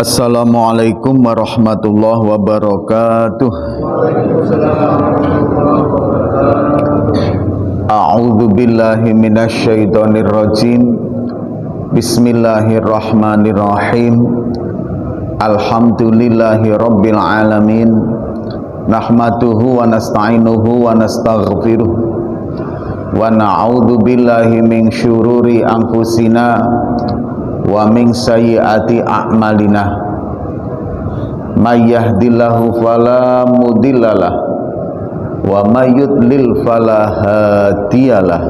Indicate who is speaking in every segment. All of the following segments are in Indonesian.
Speaker 1: Assalamualaikum warahmatullahi wabarakatuh. A'udzu billahi minasy syaithanir rajim. Bismillahirrahmanirrahim. Alhamdulillahi rabbil alamin. Nahmaduhu wa nasta'inuhu wa nastaghfiruh. Wa na'udzu billahi min syururi anfusina wa min sayyiati a'malina. May yahdihillahu fala mudhillalah wa may yudlil fala hadiyalah.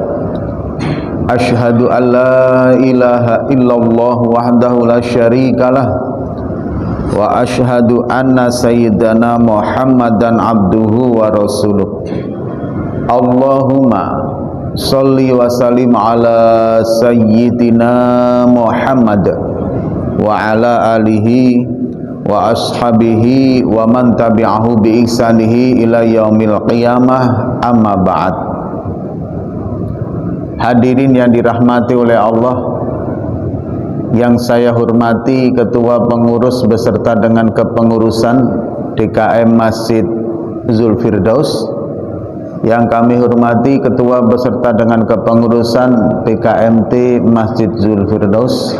Speaker 1: Asyhadu an la ilaha illallah wahdahu la syarikalah wa asyhadu anna sayyidana Muhammadan abduhu wa rasuluh. Allahumma sholli wa sallim ala sayyidina Muhammad wa ala alihi wa ashabihi wa man tabi'ahu bi ihsanihi ila yaumil qiyamah, amma ba'd. Hadirin yang dirahmati oleh Allah, yang saya hormati Ketua Pengurus beserta dengan kepengurusan DKM Masjid Zulfirdaus, yang kami hormati Ketua beserta dengan kepengurusan PKMT Masjid Zulfirdaus,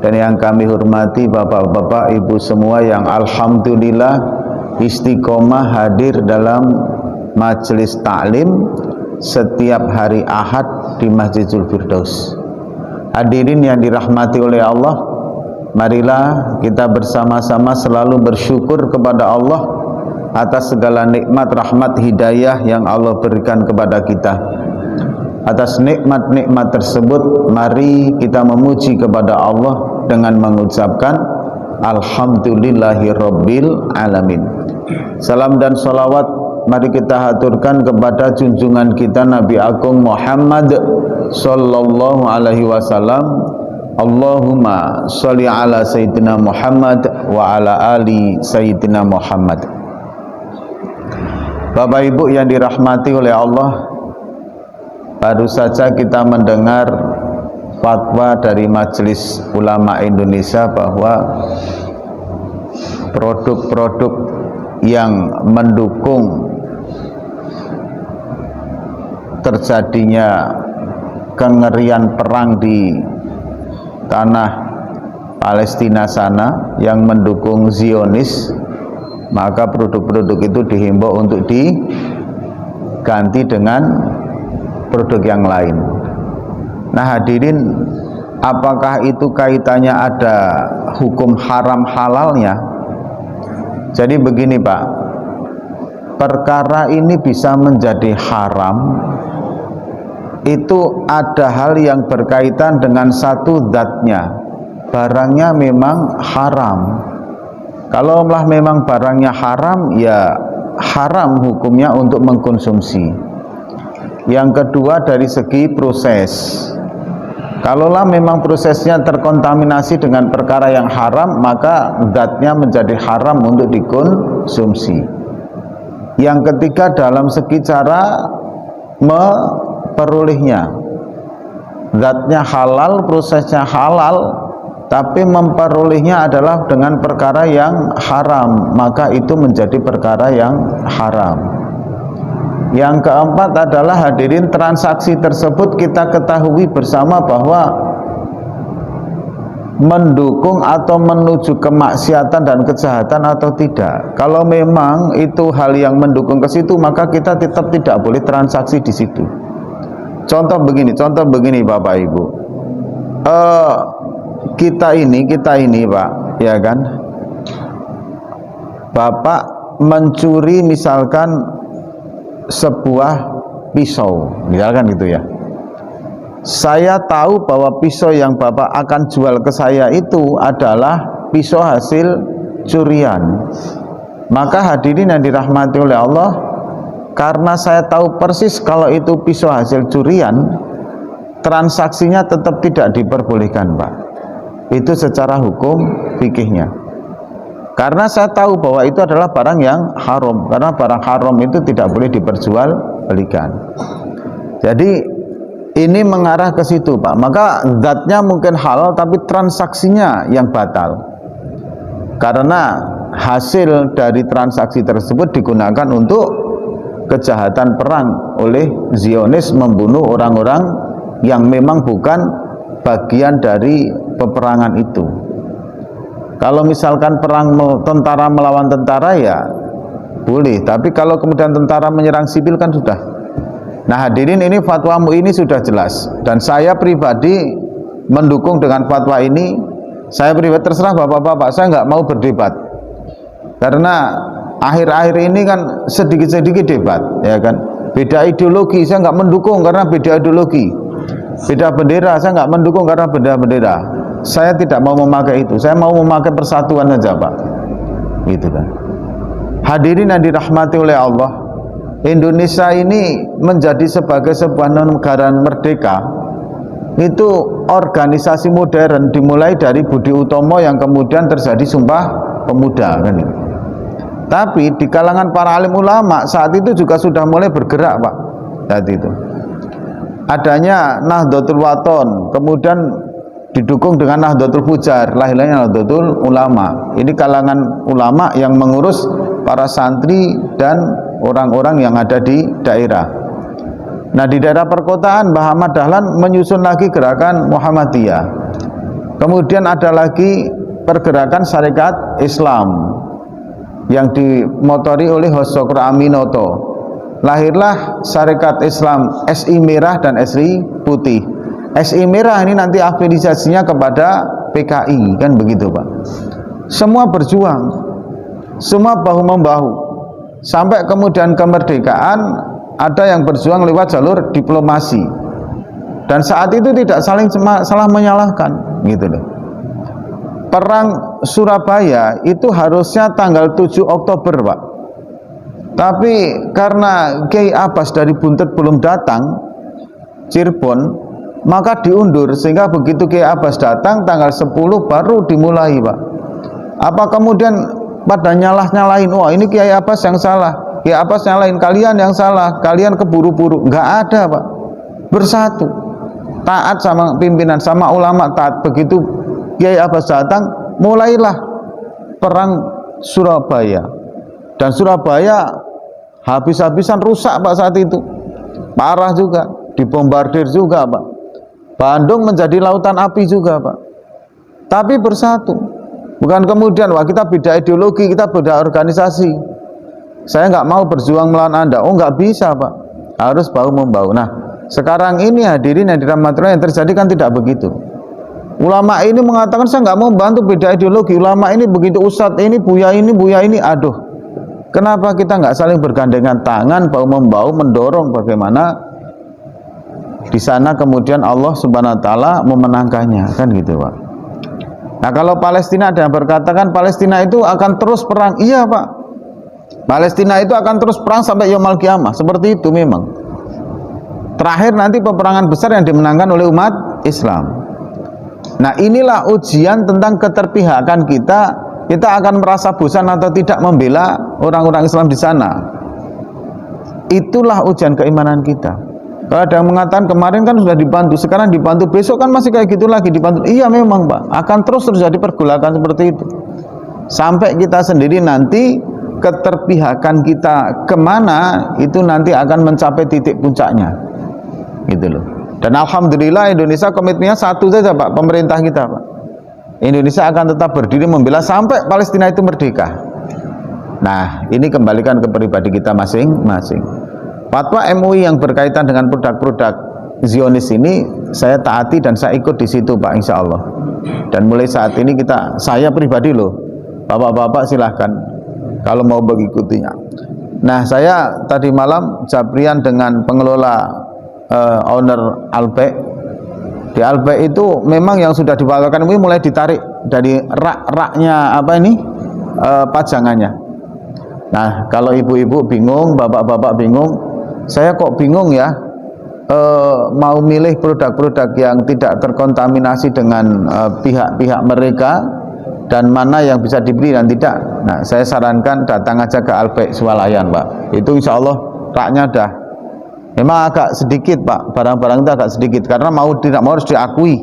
Speaker 1: dan yang kami hormati bapak-bapak, ibu semua yang alhamdulillah istiqomah hadir dalam majelis taklim setiap hari Ahad di Masjid Zulfirdaus. Hadirin yang dirahmati oleh Allah, marilah kita bersama-sama selalu bersyukur kepada Allah atas segala nikmat, rahmat, hidayah yang Allah berikan kepada kita. Atas nikmat-nikmat tersebut, mari kita memuji kepada Allah dengan mengucapkan Alhamdulillahirabbil alamin. Salam dan salawat mari kita haturkan kepada junjungan kita Nabi Agung Muhammad sallallahu alaihi wasallam. Allahumma sholli ala sayyidina Muhammad wa ala ali sayyidina Muhammad. Bapak Ibu yang dirahmati oleh Allah, baru saja kita mendengar fatwa dari Majelis Ulama Indonesia bahwa produk-produk yang mendukung terjadinya kengerian perang di tanah Palestina sana, yang mendukung Zionis, maka produk-produk itu dihimbau untuk diganti dengan produk yang lain. Nah hadirin, apakah itu kaitannya ada hukum haram halalnya? Jadi begini Pak, perkara ini bisa menjadi haram itu ada hal yang berkaitan dengan satu zatnya, barangnya memang haram. Kalau memang barangnya haram, ya haram hukumnya untuk mengkonsumsi. Yang kedua dari segi proses, kalaulah memang prosesnya terkontaminasi dengan perkara yang haram, maka zatnya menjadi haram untuk dikonsumsi. Yang ketiga dalam segi cara memperolehnya, zatnya halal, prosesnya halal, tapi memperolehnya adalah dengan perkara yang haram, maka itu menjadi perkara yang haram. Yang keempat adalah hadirin, transaksi tersebut kita ketahui bersama bahwa mendukung atau menuju kemaksiatan dan kejahatan atau tidak. Kalau memang itu hal yang mendukung ke situ, maka kita tetap tidak boleh transaksi di situ. Contoh begini Bapak Ibu, kita ini Pak, ya kan, Bapak mencuri misalkan sebuah pisau, misalkan gitu ya. Saya tahu bahwa pisau yang Bapak akan jual ke saya itu adalah pisau hasil curian. Maka hadirin yang dirahmati oleh Allah, karena saya tahu persis kalau itu pisau hasil curian, transaksinya tetap tidak diperbolehkan Pak. Itu secara hukum fikihnya. Karena saya tahu bahwa itu adalah barang yang haram, karena barang haram itu tidak boleh diperjualbelikan. Jadi ini mengarah ke situ Pak. Maka zatnya mungkin halal tapi transaksinya yang batal. karena hasil dari transaksi tersebut digunakan untuk kejahatan perang oleh Zionis, membunuh orang-orang yang memang bukan bagian dari peperangan itu. Kalau misalkan perang tentara melawan tentara ya boleh, tapi kalau kemudian tentara menyerang sipil kan sudah. Nah hadirin, ini fatwa MUI ini sudah jelas, dan saya pribadi mendukung dengan fatwa ini. Saya pribadi, terserah bapak-bapak, saya nggak mau berdebat, karena akhir-akhir ini kan sedikit-sedikit debat, ya kan. Beda ideologi, saya nggak mendukung karena beda ideologi. Beda bendera, saya nggak mendukung karena beda bendera. Saya tidak mau memakai itu, saya mau memakai persatuan saja, Pak. Gitu kan. Hadirin yang dirahmati oleh Allah, Indonesia ini menjadi sebagai sebuah negara merdeka itu organisasi modern, dimulai dari Budi Utomo yang kemudian terjadi Sumpah Pemuda kan itu. Tapi di kalangan para alim ulama saat itu juga sudah mulai bergerak, Pak. Saat itu adanya Nahdlatul Wathon, kemudian didukung dengan Nahdlatul Fujar, lahirnya Nahdlatul Ulama. Ini kalangan ulama yang mengurus para santri dan orang-orang yang ada di daerah. Nah, di daerah perkotaan Mbah Ahmad Dahlan menyusun lagi gerakan Muhammadiyah. Kemudian ada lagi pergerakan Syarikat Islam yang dimotori oleh Hosokro Aminoto. Lahirlah Syarikat Islam SI Merah dan SI Putih. SI Merah ini nanti afiliasinya kepada PKI, kan begitu, Pak. Semua berjuang, semua bahu-membahu, sampai kemudian kemerdekaan. Ada yang berjuang lewat jalur diplomasi, dan saat itu tidak salah menyalahkan, gitu loh. Perang Surabaya itu harusnya tanggal 7 Oktober, Pak. Tapi karena Kiai Abbas dari Buntet belum datang, Cirebon, maka diundur, sehingga begitu Kiai Abbas datang tanggal 10 baru dimulai, Pak. Apa kemudian pada nyalahin, wah ini Kiai Abbas yang salah, Kiai Abbas nyalahin, kalian yang salah, kalian keburu-buru? Enggak ada, Pak. Bersatu, taat sama pimpinan, sama ulama taat. Begitu Kiai Abbas datang, mulailah perang Surabaya, dan Surabaya habis-habisan rusak, Pak. Saat itu parah juga, dibombardir juga, Pak. Bandung menjadi lautan api juga, Pak. Tapi bersatu, bukan kemudian wah kita beda ideologi, kita beda organisasi, saya nggak mau berjuang melawan Anda. Oh, nggak bisa, Pak, harus bahu-membahu. Nah, sekarang ini hadirin yang dirahmati Allah, yang terjadi kan tidak begitu. Ulama ini mengatakan saya nggak mau bantu beda ideologi. Ulama ini begitu, ustadz ini, buya ini, aduh. Kenapa kita nggak saling bergandengan tangan, bahu-membahu, mendorong bagaimana di sana kemudian Allah Subhanahu Wa Taala memenangkannya, kan gitu, Pak. Nah, kalau Palestina, ada yang berkatakan Palestina itu akan terus perang. Iya, Pak. Palestina itu akan terus perang sampai yaumul kiamah, seperti itu memang. Terakhir nanti peperangan besar yang dimenangkan oleh umat Islam. Nah, inilah ujian tentang keterpihakan kita. Kita akan merasa bosan atau tidak membela orang-orang Islam di sana. Itulah ujian keimanan kita. Kalau ada yang mengatakan kemarin kan sudah dibantu, sekarang dibantu, besok kan masih kayak gitu lagi dibantu. Iya memang, Pak, akan terus terjadi pergolakan seperti itu. Sampai kita sendiri nanti keterpihakan kita kemana itu nanti akan mencapai titik puncaknya, gitu loh. Dan alhamdulillah Indonesia komitmennya satu saja, Pak, pemerintah kita, Pak. Indonesia akan tetap berdiri membela sampai Palestina itu merdeka. Nah, ini kembalikan ke pribadi kita masing-masing. Fatwa MUI yang berkaitan dengan produk-produk Zionis ini saya taati dan saya ikut di situ, Pak, insya Allah. Dan mulai saat ini saya pribadi loh, bapak-bapak silahkan kalau mau mengikutinya. Nah, saya tadi malam jabrian dengan pengelola owner Alpek. Di Alpek itu memang yang sudah diwakilkan ini mulai ditarik dari rak-raknya pajangannya. Nah, kalau ibu-ibu bingung, bapak-bapak bingung, saya kok bingung ya, mau milih produk-produk yang tidak terkontaminasi dengan pihak-pihak mereka, dan mana yang bisa dibeli dan tidak. Nah, saya sarankan datang aja ke Alpek Swalayan, Pak. Itu insya Allah raknya dah. Memang agak sedikit, Pak, barang-barang itu agak sedikit, karena mau tidak mau harus diakui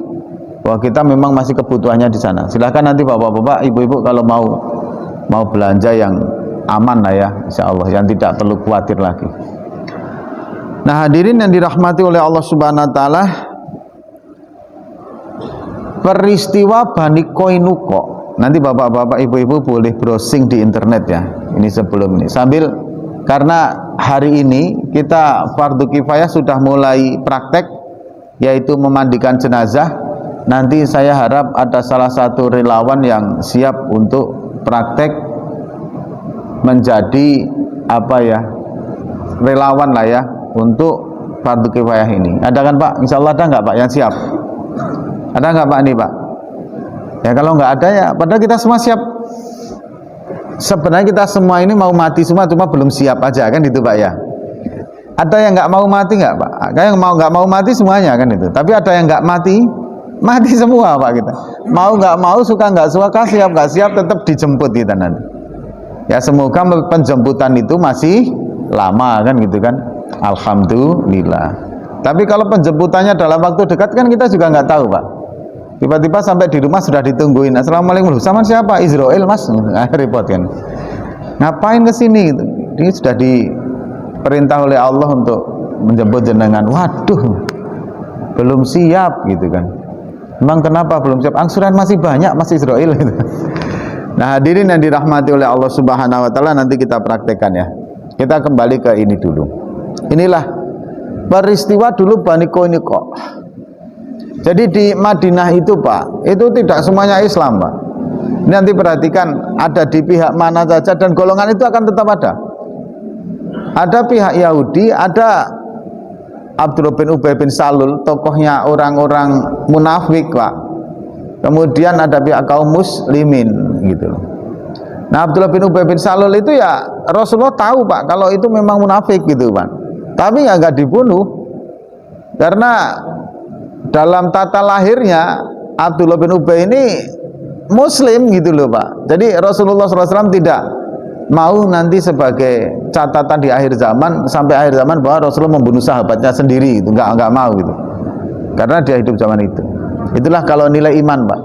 Speaker 1: bahwa kita memang masih kebutuhannya di sana. Silahkan nanti bapak-bapak, ibu-ibu kalau mau belanja yang aman lah ya, insya Allah, yang tidak perlu khawatir lagi. Nah hadirin yang dirahmati oleh Allah Subhanahu Wa Taala, peristiwa Bani Qainuqa, nanti bapak-bapak, ibu-ibu boleh browsing di internet ya. Ini sebelum ini, sambil, karena hari ini kita fardu kifayah sudah mulai praktek, yaitu memandikan jenazah. Nanti saya harap ada salah satu relawan yang siap untuk praktek menjadi apa ya, relawan lah ya untuk fardu kifayah ini. Ada kan Pak? Insya Allah ada nggak Pak yang siap? Ada nggak Pak nih Pak? Ya kalau nggak ada ya, padahal kita semua siap. Sebenarnya kita semua ini mau mati semua, cuma belum siap aja kan itu Pak ya. Ada yang nggak mau mati nggak Pak? Kayak yang nggak mau mati semuanya kan itu. Tapi ada yang nggak mati semua Pak kita. Mau nggak mau, suka nggak suka, siap nggak siap, tetap dijemput kita nanti. Ya semoga penjemputan itu masih lama kan gitu kan. Alhamdulillah. Tapi kalau penjemputannya dalam waktu dekat kan kita juga nggak tahu Pak. Tiba-tiba sampai di rumah sudah ditungguin. Assalamualaikum, sama siapa? Israel Mas. Repot kan. Ngapain kesini? Ini sudah diperintah oleh Allah untuk menjemput jenengan. Waduh, belum siap gitu kan. Emang kenapa belum siap? Angsuran masih banyak Mas Israel gitu. Nah hadirin yang dirahmati oleh Allah Subhanahu Wa Taala, nanti kita praktekkan ya. Kita kembali ke ini dulu. Inilah peristiwa dulu Bani Qainuqa. Jadi di Madinah itu Pak, itu tidak semuanya Islam Pak. Ini nanti perhatikan, ada di pihak mana saja, dan golongan itu akan tetap ada. Ada pihak Yahudi, ada Abdullah bin Ubay bin Salul, tokohnya orang-orang munafik Pak. Kemudian ada pihak kaum muslimin gitu. Nah Abdullah bin Ubay bin Salul itu ya Rasulullah tahu Pak kalau itu memang munafik gitu Pak. Tapi ya nggak dibunuh, karena dalam tata lahirnya Abdullah bin Ubay ini muslim gitu loh Pak. Jadi Rasulullah SAW tidak mau nanti sebagai catatan di akhir zaman, sampai akhir zaman, bahwa Rasulullah membunuh sahabatnya sendiri gitu. Nggak mau gitu, karena dia hidup zaman itu. Itulah kalau nilai iman Pak.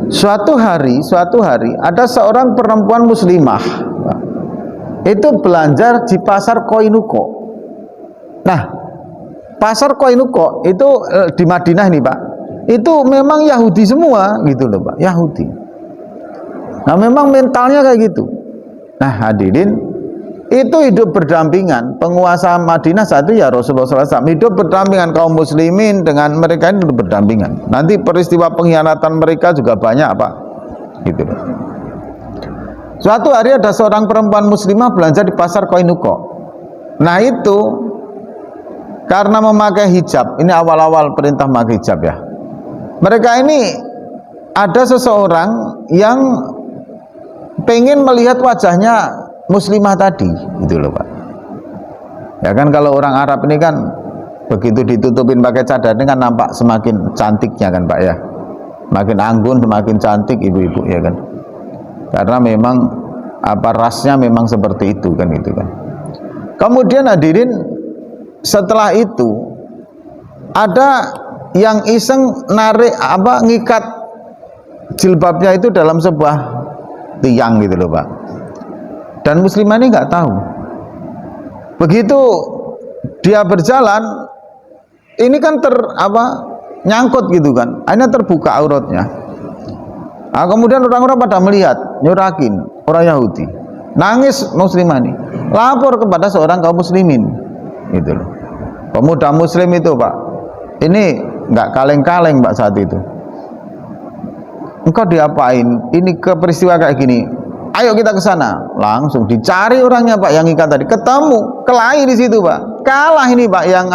Speaker 1: Suatu hari ada seorang perempuan muslimah Pak, itu belanja di pasar Qainuqa. Nah pasar Qainuqa itu di Madinah nih Pak, itu memang Yahudi semua gitu loh Pak, Yahudi. Nah memang mentalnya kayak gitu. Nah hadirin, itu hidup berdampingan. Penguasa Madinah satu ya Rasulullah SAW, hidup berdampingan kaum muslimin dengan mereka, itu berdampingan. Nanti peristiwa pengkhianatan mereka juga banyak Pak gitu loh. Suatu hari ada seorang perempuan muslimah belanja di pasar Qainuqa. Nah itu karena memakai hijab, ini awal-awal perintah memakai hijab ya. Mereka ini ada seseorang yang pengen melihat wajahnya muslimah tadi, gitu loh Pak. Ya kan kalau orang Arab ini kan begitu ditutupin pakai cadar ini kan nampak semakin cantiknya kan Pak ya. Makin anggun, semakin cantik ibu-ibu ya kan. Karena memang apa rasnya memang seperti itu kan gitu kan. Kemudian hadirin, setelah itu ada yang iseng narik ngikat jilbabnya itu dalam sebuah tiang gitu loh Pak. Dan muslimah ini nggak tahu. Begitu dia berjalan, ini kan nyangkut gitu kan. Akhirnya terbuka auratnya. Nah, kemudian orang-orang pada melihat, nyurakin orang Yahudi. Nangis muslimah ini, lapor kepada seorang kaum muslimin. Gitu loh. Pemuda muslim itu Pak, ini nggak kaleng-kaleng Pak saat itu. Engkau diapain? Ini ke peristiwa kayak gini. Ayo kita ke sana. Langsung dicari orangnya Pak yang ikat tadi. Ketemu, kelahi di situ Pak. Kalah ini Pak yang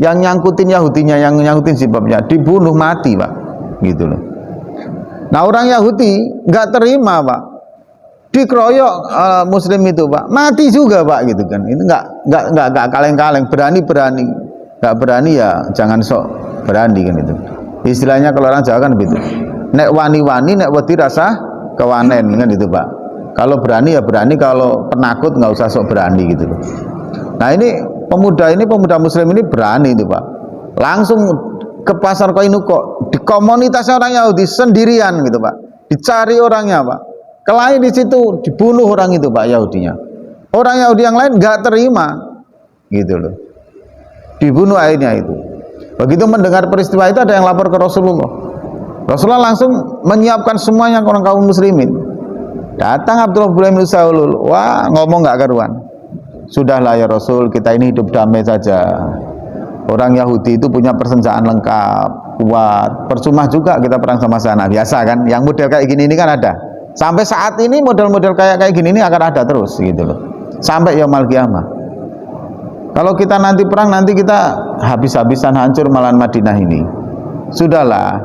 Speaker 1: yang nyangkutin Yahudinya, yang nyangkutin jilbabnya, dibunuh mati Pak. Gitu loh. Nah orang Yahudi nggak terima Pak. Dikeroyok muslim itu Pak, mati juga Pak gitu kan. Itu nggak kaleng-kaleng, berani, nggak berani ya jangan sok berani kan itu. Istilahnya kalau orang Jawa kan begitu. Nek wani-wani, nek wedi rasa kewanen kan itu Pak. Kalau berani ya berani, kalau penakut nggak usah sok berani gitu loh. Nah ini pemuda muslim ini berani itu Pak. Langsung ke pasar Koinuko, di komunitasnya orang Yahudi sendirian gitu Pak, dicari orangnya Pak, kelahi di situ, dibunuh orang itu Pak Yahudinya. Orang Yahudi yang lain nggak terima, gitu loh, dibunuh akhirnya itu. Begitu mendengar peristiwa itu ada yang lapor ke Rasulullah. Rasulullah langsung menyiapkan semuanya orang kaum muslimin. Datang Abdullah bin Saul, wah ngomong nggak karuan. Sudahlah ya Rasul, kita ini hidup damai saja. Orang Yahudi itu punya persenjataan lengkap, kuat. Percuma juga kita perang sama sana. Biasa kan, yang model kayak gini ini kan ada. Sampai saat ini model-model kayak gini ini akan ada terus gitu loh. Sampai yaumul qiyamah. Kalau kita nanti perang, nanti kita habis-habisan hancur malahan Madinah ini. Sudahlah,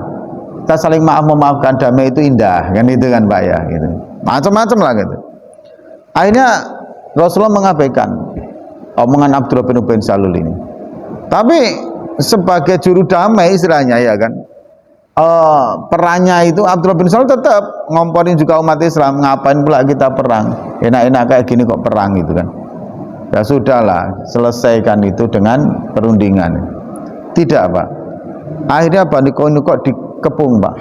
Speaker 1: kita saling maaf-memaafkan, damai itu indah kan, itu kan Pak ya gitu. Macam-macam lah gitu. Akhirnya Rasulullah mengabaikan omongan Abdullah bin Salul ini. Tapi sebagai juru damai istilahnya ya kan, perannya itu Abdullah bin Salul tetap ngomporin juga umat Islam, ngapain pula kita perang, enak-enak kayak gini kok perang gitu kan. Ya sudahlah, selesaikan itu dengan perundingan. Tidak Pak, akhirnya Bani Qainuqa dikepung Pak,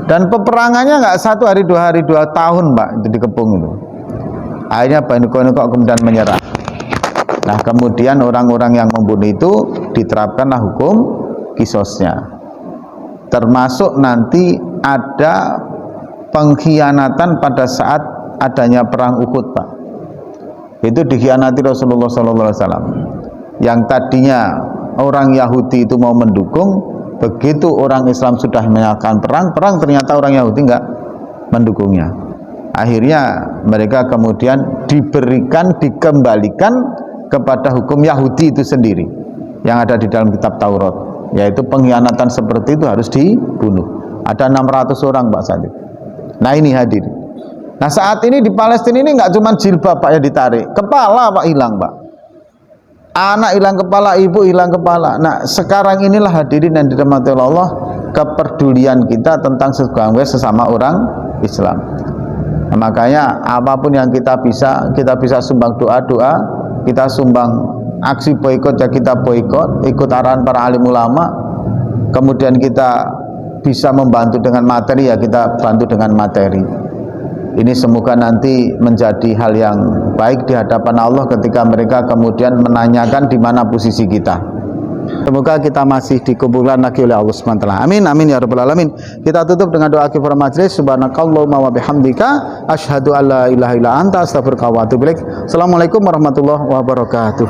Speaker 1: dan peperangannya nggak 1 hari 2 hari 2 tahun Pak, itu dikepung itu. Akhirnya Bani Qainuqa kemudian menyerah. Nah kemudian orang-orang yang membunuh itu diterapkanlah hukum qisasnya, termasuk nanti ada pengkhianatan pada saat adanya perang Uhud Pak. Itu dikhianati Rasulullah SAW. Yang tadinya orang Yahudi itu mau mendukung, begitu orang Islam sudah menyatakan perang ternyata orang Yahudi enggak mendukungnya. Akhirnya mereka kemudian dikembalikan kepada hukum Yahudi itu sendiri yang ada di dalam kitab Taurat, yaitu pengkhianatan seperti itu harus dibunuh. Ada 600 orang Pak Sadid. Nah ini hadir. Nah saat ini di Palestina ini nggak cuma jilbab Pak yang ditarik, kepala Pak hilang Pak, anak hilang kepala, ibu hilang kepala. Nah sekarang inilah hadirin yang dirahmati Allah, kepedulian kita tentang sesama orang Islam. Nah, makanya apapun yang kita bisa sumbang doa, kita sumbang aksi boikot ya kita boikot, ikut arahan para alim ulama. Kemudian kita bisa membantu dengan materi ya kita bantu dengan materi. Ini semoga nanti menjadi hal yang baik di hadapan Allah ketika mereka kemudian menanyakan di mana posisi kita. Semoga kita masih dikumpulkan lagi oleh Allah SWT. Amin, amin ya rabbal alamin. Kita tutup dengan doa kifaratul majlis. Subhanakallahumma wa bihamdika asyhadu an la ilaha illa anta astaghfiruka wa atubu ilaik. Assalamualaikum warahmatullahi wabarakatuh.